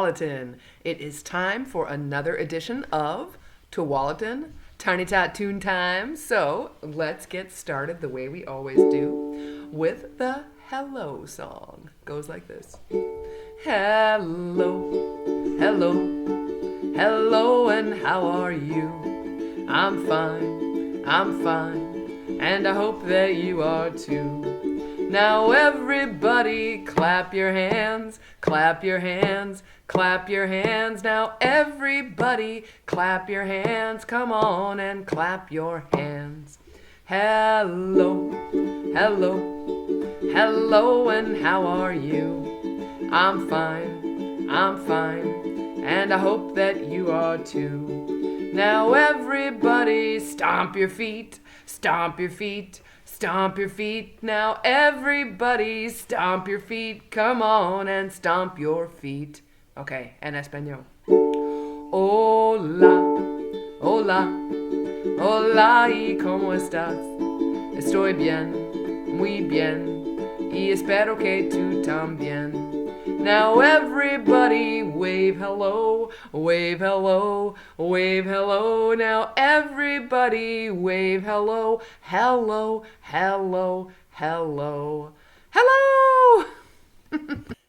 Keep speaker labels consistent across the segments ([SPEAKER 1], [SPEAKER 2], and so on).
[SPEAKER 1] Tualatin. It is time for another edition of Tualatin Tiny Tot Tune Time. So let's get started the way we always do with the hello song. Goes like this. Hello, hello, hello, and how are you? I'm fine, and I hope that you are too. Now everybody clap your hands, clap your hands, clap your hands. Now everybody clap your hands. Come on and clap your hands. Hello, hello, hello, and how are you? I'm fine, and I hope that you are too. Now everybody stomp your feet, stomp your feet. Stomp your feet, now everybody stomp your feet. Come on and stomp your feet. Okay, en español. Hola, hola, hola, ¿y cómo estás? Estoy bien, muy bien, y espero que tú también. Now everybody wave hello, wave hello, wave hello. Now everybody wave hello, hello, hello, hello, hello.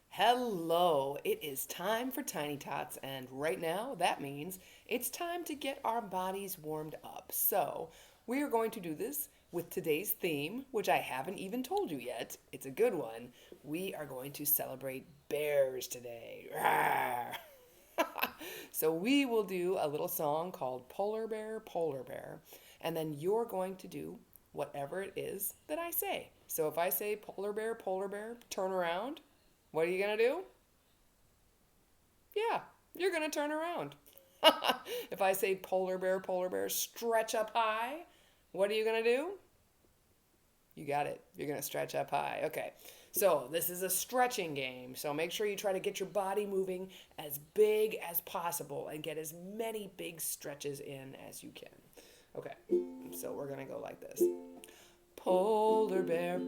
[SPEAKER 1] Hello, it is time for Tiny Tots, and right now that means it's time to get our bodies warmed up. So we are going to do this with today's theme, which I haven't even told you yet. It's a good one. We are going to celebrate bears today. So we will do a little song called Polar Bear, Polar Bear, and then you're going to do whatever it is that I say. So if I say Polar Bear, turn around, what are you going to do? Yeah, you're going to turn around. If I say Polar Bear, stretch up high, what are you going to do? You got it. You're going to stretch up high. Okay. So this is a stretching game. So make sure you try to get your body moving as big as possible and get as many big stretches in as you can. Okay. So we're going to go like this. Polar bear,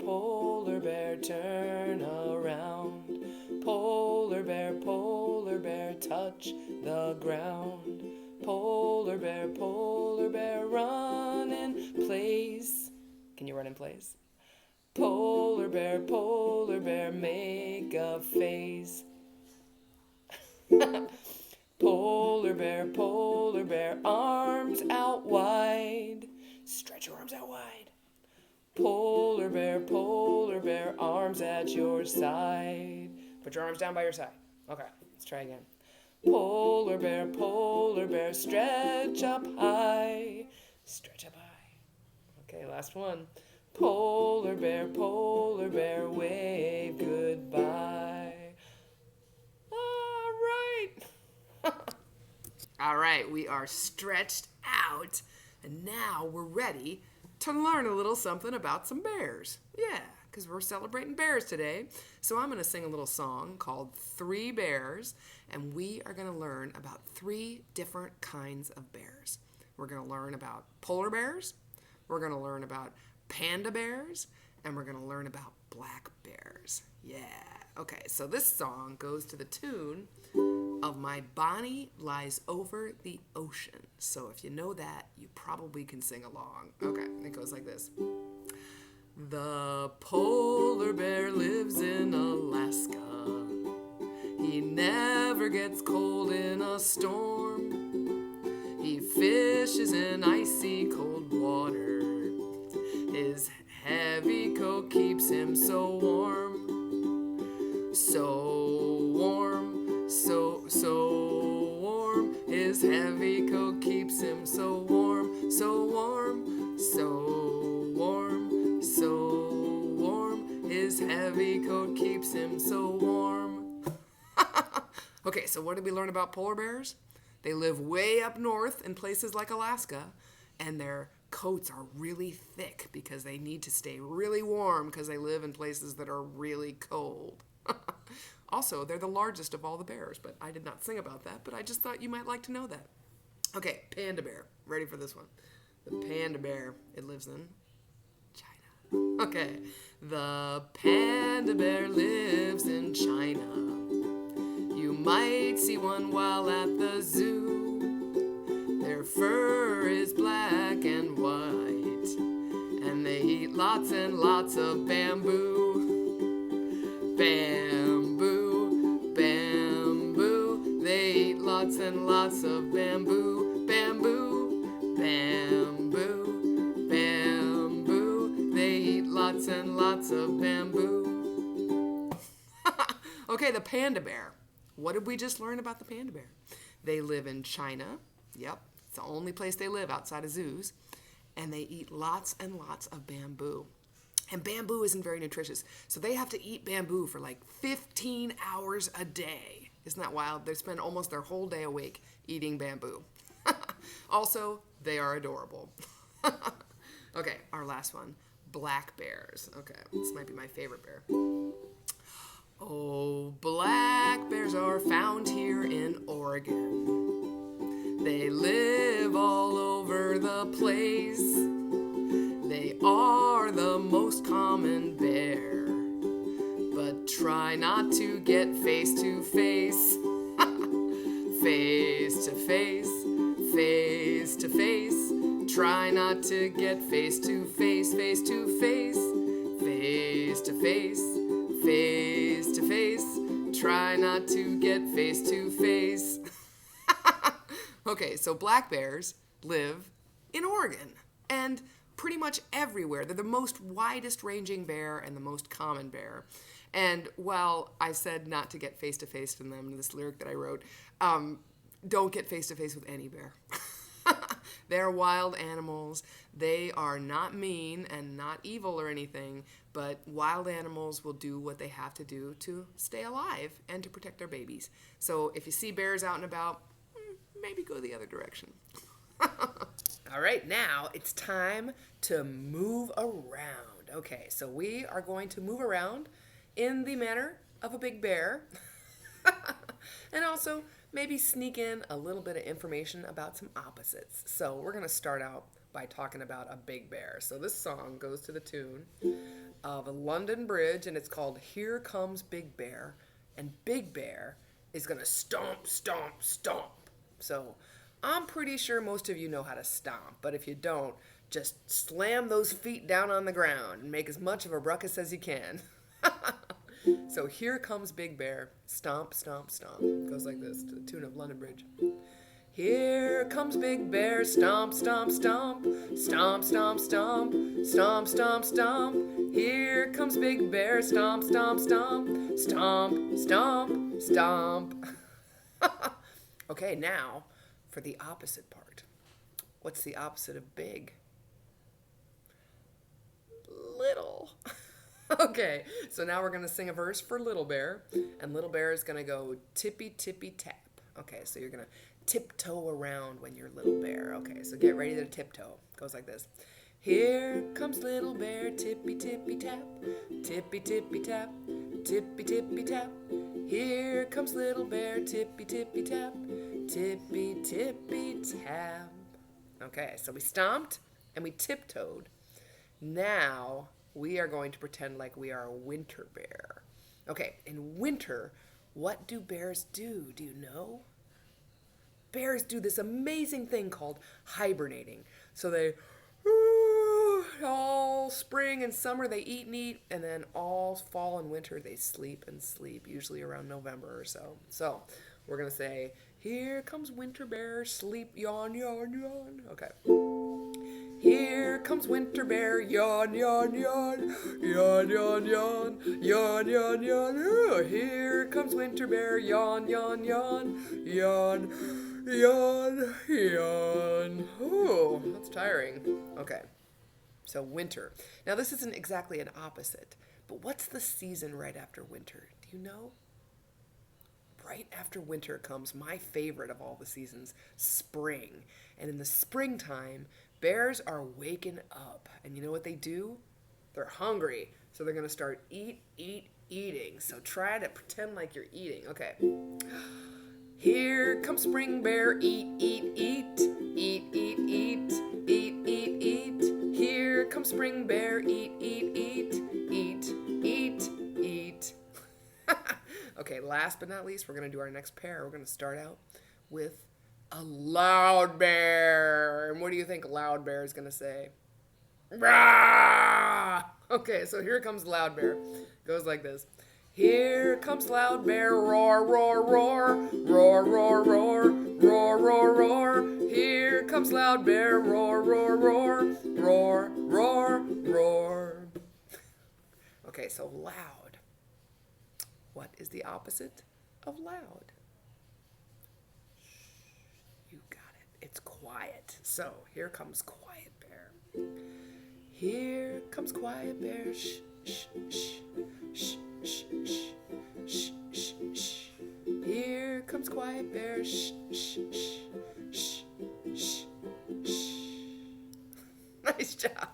[SPEAKER 1] turn around. Polar bear, touch the ground. Polar bear, run in place. Can you run in place? Polar bear, make a face. Polar bear, arms out wide. Stretch your arms out wide. Polar bear, arms at your side. Put your arms down by your side. Okay, let's try again. Polar bear, stretch up high. Stretch up high. Okay, last one. Polar bear, wave goodbye. All right. All right, we are stretched out, and now we're ready to learn a little something about some bears. Yeah, because we're celebrating bears today. So I'm going to sing a little song called Three Bears, and we are going to learn about three different kinds of bears. We're going to learn about polar bears, we're going to learn about panda bears, and we're going to learn about black bears. Yeah. Okay, so this song goes to the tune of My Bonnie Lies Over the Ocean. So if you know that, you probably can sing along. Okay, it goes like this. The polar bear lives in Alaska. He never gets cold in a storm. He fishes in icy cold water. His heavy coat keeps him so warm. So warm, so warm. His heavy coat keeps him so warm, so warm, so warm, so warm. His heavy coat keeps him so warm. Okay, so what did we learn about polar bears? They live way up north in places like Alaska, and their coats are really thick because they need to stay really warm because they live in places that are really cold. Also, they're the largest of all the bears, but I did not sing about that, but I just thought you might like to know that. Okay, panda bear. Ready for this one? The panda bear, it lives in China. Okay, the panda bear lives in China. You might see one while at the zoo. Their fur is black and white, and they eat lots and lots of bamboo. Bamboo, bamboo, they eat lots and lots of bamboo. Bamboo, bamboo, bamboo, they eat lots and lots of bamboo. Okay, the panda bear. What did we just learn about the panda bear? They live in China. Yep, it's the only place they live outside of zoos. And they eat lots and lots of bamboo. And bamboo isn't very nutritious. So they have to eat bamboo for like 15 hours a day. Isn't that wild? They spend almost their whole day awake eating bamboo. Also, they are adorable. Okay, our last one. Black bears. Okay, this might be my favorite bear. Oh, black bears are found here in Oregon. They live all over the place. They are the most common bear, but try not to get face to face. Face to face, face to face. Try not to get face to face, face to face. Face to face, face to face. Try not to get face to face. Okay, so black bears live in Oregon and pretty much everywhere. They're the most widest ranging bear and the most common bear. And while I said not to get face to face with them in this lyric that I wrote, don't get face to face with any bear. They're wild animals. They are not mean and not evil or anything, but wild animals will do what they have to do to stay alive and to protect their babies. So if you see bears out and about, maybe go the other direction. All right, now it's time to move around. Okay, so we are going to move around in the manner of a big bear. And also maybe sneak in a little bit of information about some opposites. So we're going to start out by talking about a big bear. So this song goes to the tune of a London Bridge, and it's called Here Comes Big Bear. And Big Bear is going to stomp, stomp, stomp. So I'm pretty sure most of you know how to stomp, but if you don't, just slam those feet down on the ground and make as much of a ruckus as you can. So here comes Big Bear, stomp, stomp, stomp. Goes like this to the tune of London Bridge. Here comes Big Bear, stomp, stomp, stomp, stomp, stomp, stomp, stomp, stomp, stomp. Here comes Big Bear, stomp, stomp, stomp, stomp, stomp, stomp. Okay, now for the opposite part. What's the opposite of big? Little. Okay, so now we're going to sing a verse for Little Bear, and Little Bear is going to go tippy, tippy, tap. Okay, so you're going to tiptoe around when you're Little Bear. Okay, so get ready to tiptoe. Goes like this. Here comes Little Bear, tippy, tippy, tap, tippy, tippy, tap, tippy, tippy, tap. Here comes Little Bear, tippy, tippy, tap, tippy, tippy, tap. Okay, so we stomped and we tiptoed. Now we are going to pretend like we are a winter bear. Okay, in winter, what do bears do? Do you know? Bears do this amazing thing called hibernating. So they, all spring and summer they eat and eat, and then all fall and winter they sleep and sleep, usually around November or so. So we're going to say, here comes winter bear, sleep, yawn, yawn, yawn. Okay. Here comes winter bear, yawn, yawn, yawn, yawn, yawn, yawn, yawn, yawn, yawn. Here comes winter bear, yawn, yawn, yawn, yawn, yawn, yawn. Oh, that's tiring. Okay, so winter. Now this isn't exactly an opposite, but what's the season right after winter? Do you know? Right after winter comes my favorite of all the seasons, spring. And in the springtime, bears are waking up. And you know what they do? They're hungry. So they're going to start eating. So try to pretend like you're eating. Okay. Here comes spring bear, eat, eat, eat. Eat, eat, eat. Eat, eat, eat. Here comes spring bear, eat, eat, eat. Eat, eat, eat. Okay, last but not least, we're going to do our next pair. We're going to start out with a loud bear. And what do you think Loud Bear is going to say? Rah! Okay, so here comes Loud Bear. Goes like this. Here comes Loud Bear, roar, roar, roar, roar, roar, roar, roar, roar, roar. Here comes Loud Bear, roar, roar, roar, roar, roar, roar. Okay, so loud. What is the opposite of loud? You got it. It's quiet. So here comes Quiet Bear. Here comes Quiet Bear. Shh, shh, shh, shh, shh, shh, shh, shh, shh. Here comes Quiet Bear. Shh, shh, shh, shh, shh, shh. Nice job.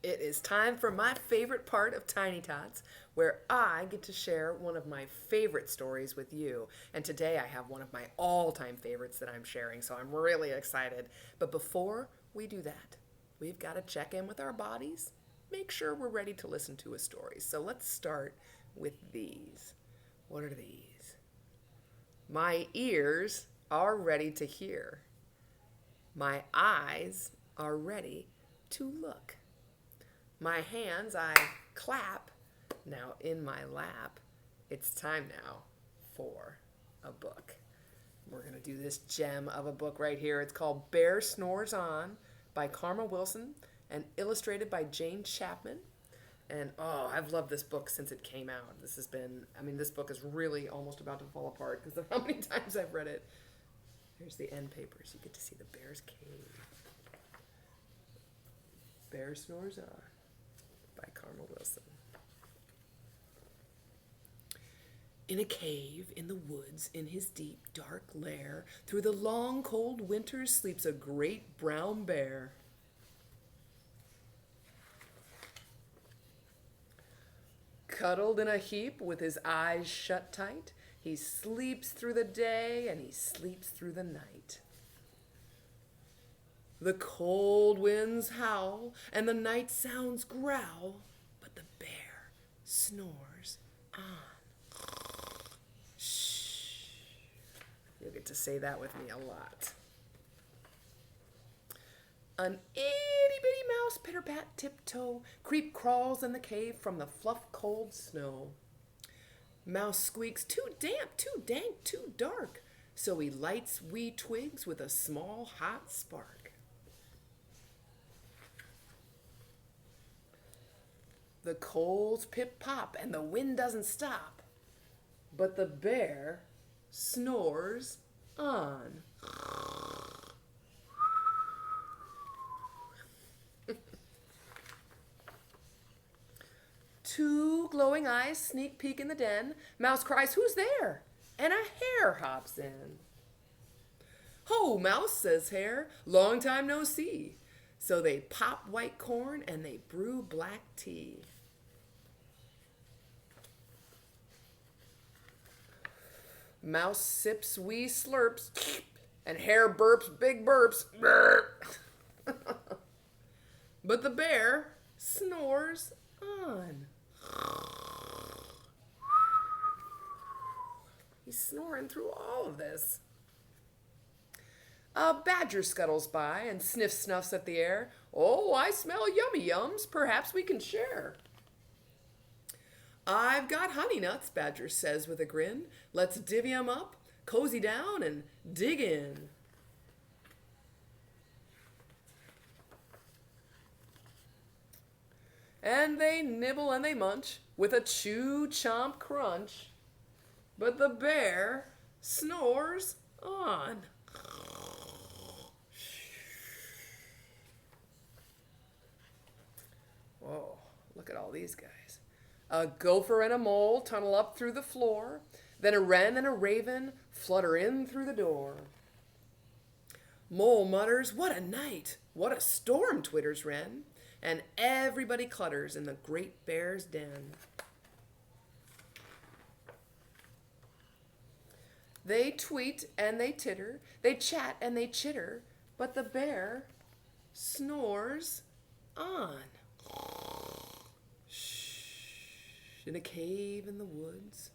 [SPEAKER 1] It is time for my favorite part of Tiny Tots, where I get to share one of my favorite stories with you. And today I have one of my all-time favorites that I'm sharing, so I'm really excited. But before we do that, we've got to check in with our bodies, make sure we're ready to listen to a story. So let's start with these. What are these? My ears are ready to hear. My eyes are ready to look. My hands I clap. Now in my lap, it's time now for a book. We're going to do this gem of a book right here. It's called Bear Snores On by Karma Wilson and illustrated by Jane Chapman. And oh, I've loved this book since it came out. This book is really almost about to fall apart because of how many times I've read it. Here's the end papers. You get to see the bear's cave. Bear Snores On by Karma Wilson. In a cave in the woods, in his deep, dark lair, through the long, cold winters sleeps a great brown bear. Cuddled in a heap with his eyes shut tight, he sleeps through the day and he sleeps through the night. The cold winds howl and the night sounds growl, but the bear snores on. Shh. You'll get to say that with me a lot. An itty-bitty mouse pitter-pat tiptoe creep crawls in the cave from the fluff cold snow. Mouse squeaks, too damp, too dank, too dark, so he lights wee twigs with a small hot spark. The coals pip-pop and the wind doesn't stop, but the bear snores on. Two glowing eyes sneak peek in the den. Mouse cries, "Who's there?" And a hare hops in. "Ho, Mouse," says Hare, "long time no see." So they pop white corn and they brew black tea. Mouse sips wee slurps, and Hare burps big burps. But the bear snores on. He's snoring through all of this. A badger scuttles by and sniffs snuffs at the air. "Oh, I smell yummy yums. Perhaps we can share." "I've got honey nuts," Badger says with a grin. "Let's divvy 'em up, cozy down, and dig in." And they nibble and they munch with a chew, chomp, crunch. But the bear snores on. Whoa, look at all these guys. A gopher and a mole tunnel up through the floor. Then a wren and a raven flutter in through the door. Mole mutters, "What a night! What a storm!" twitters wren. And everybody clutters in the great bear's den. They tweet and they titter, they chat and they chitter, but the bear snores on. Shh. In a cave in the woods,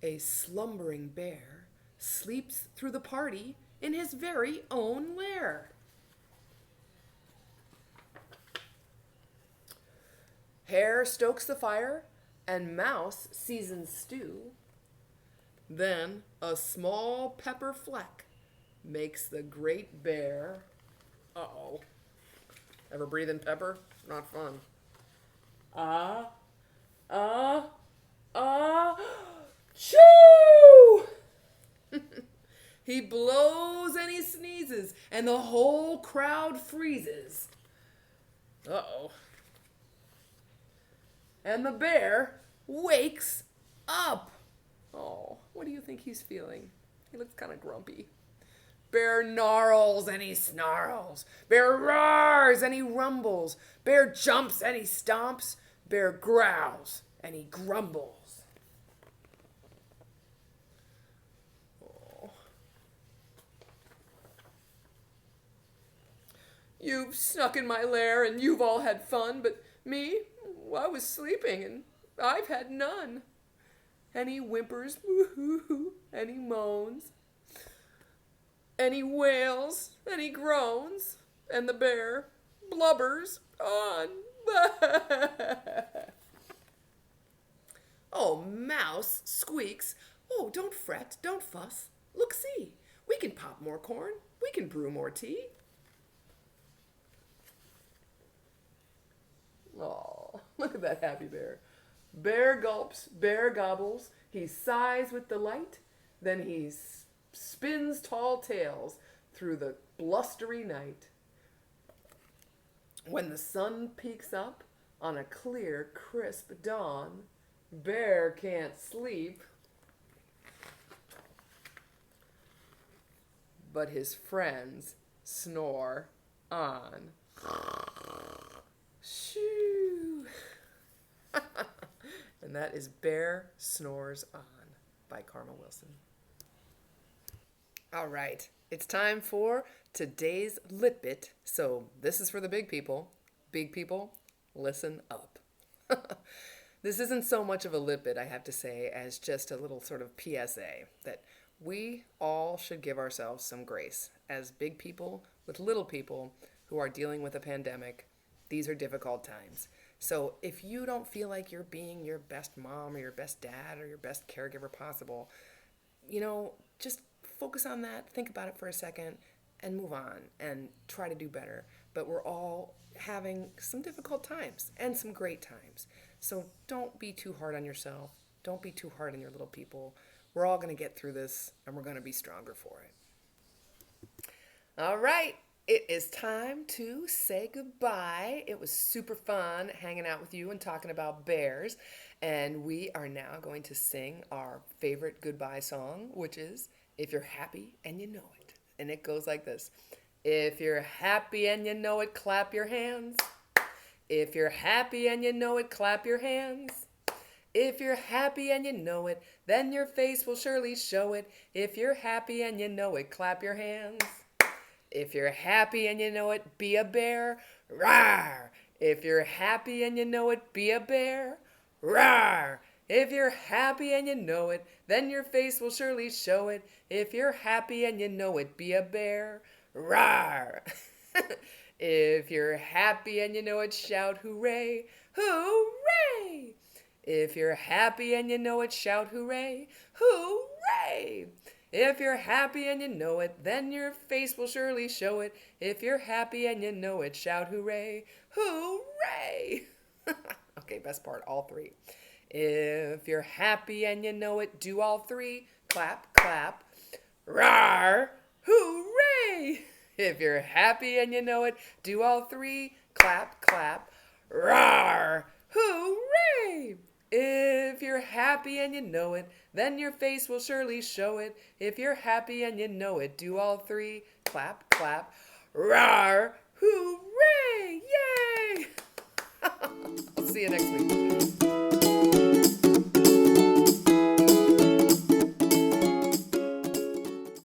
[SPEAKER 1] A slumbering bear sleeps through the party in his very own lair. Hare stokes the fire, and Mouse seasons stew. Then a small pepper fleck makes the great bear. Uh-oh. Ever breathe in pepper? Not fun. Ah, ah, ah, choo! He blows and he sneezes, and the whole crowd freezes. Uh-oh. And the bear wakes up. Oh, what do you think he's feeling? He looks kind of grumpy. Bear gnarls and he snarls. Bear roars and he rumbles. Bear jumps and he stomps. Bear growls and he grumbles. Oh. You've snuck in my lair and you've all had fun, but me, I was sleeping and I've had none. And he whimpers, woo-hoo-hoo, and he moans, and he wails, and he groans, and the bear blubbers on. Oh, Mouse squeaks, oh, don't fret, don't fuss. Look, see, we can pop more corn, we can brew more tea. Oh, look at that happy bear. Bear gulps, bear gobbles, he sighs with delight, then he spins tall tales through the blustery night. When the sun peeks up on a clear, crisp dawn, Bear can't sleep, but his friends snore on. Shoo! And that is Bear Snores On by Karma Wilson. All right, it's time for today's Lit Bit. So this is for the big people. Big people, listen up. This isn't so much of a lit bit, I have to say, as just a little sort of PSA that we all should give ourselves some grace. As big people with little people who are dealing with a pandemic, these are difficult times. So if you don't feel like you're being your best mom or your best dad or your best caregiver possible, just focus on that, think about it for a second, and move on and try to do better. But we're all having some difficult times and some great times. So don't be too hard on yourself. Don't be too hard on your little people. We're all going to get through this, and we're going to be stronger for it. All right. It is time to say goodbye. It was super fun hanging out with you and talking about bears. And we are now going to sing our favorite goodbye song, which is If You're Happy and You Know It. And it goes like this. If you're happy and you know it, clap your hands. If you're happy and you know it, clap your hands. If you're happy and you know it, then your face will surely show it. If you're happy and you know it, clap your hands. If you're happy and you know it, be a bear. Rawr! If you're happy and you know it, be a bear. Rawr! If you're happy and you know it, then your face will surely show it. If you're happy and you know it, be a bear. Rawr! If you're happy and you know it, shout hooray. Hooray! If you're happy and you know it, shout hooray. Hooray! If you're happy and you know it, then your face will surely show it. If you're happy and you know it, shout hooray. Hooray! Okay, best part, all three. If you're happy and you know it, do all three. Clap, clap. Rawr! Hooray! If you're happy and you know it, do all three. Clap, clap. Rawr! Hooray! If you're happy and you know it, then your face will surely show it. If you're happy and you know it, do all three. Clap, clap. Rawr! Hooray! Yay! I'll see you next week.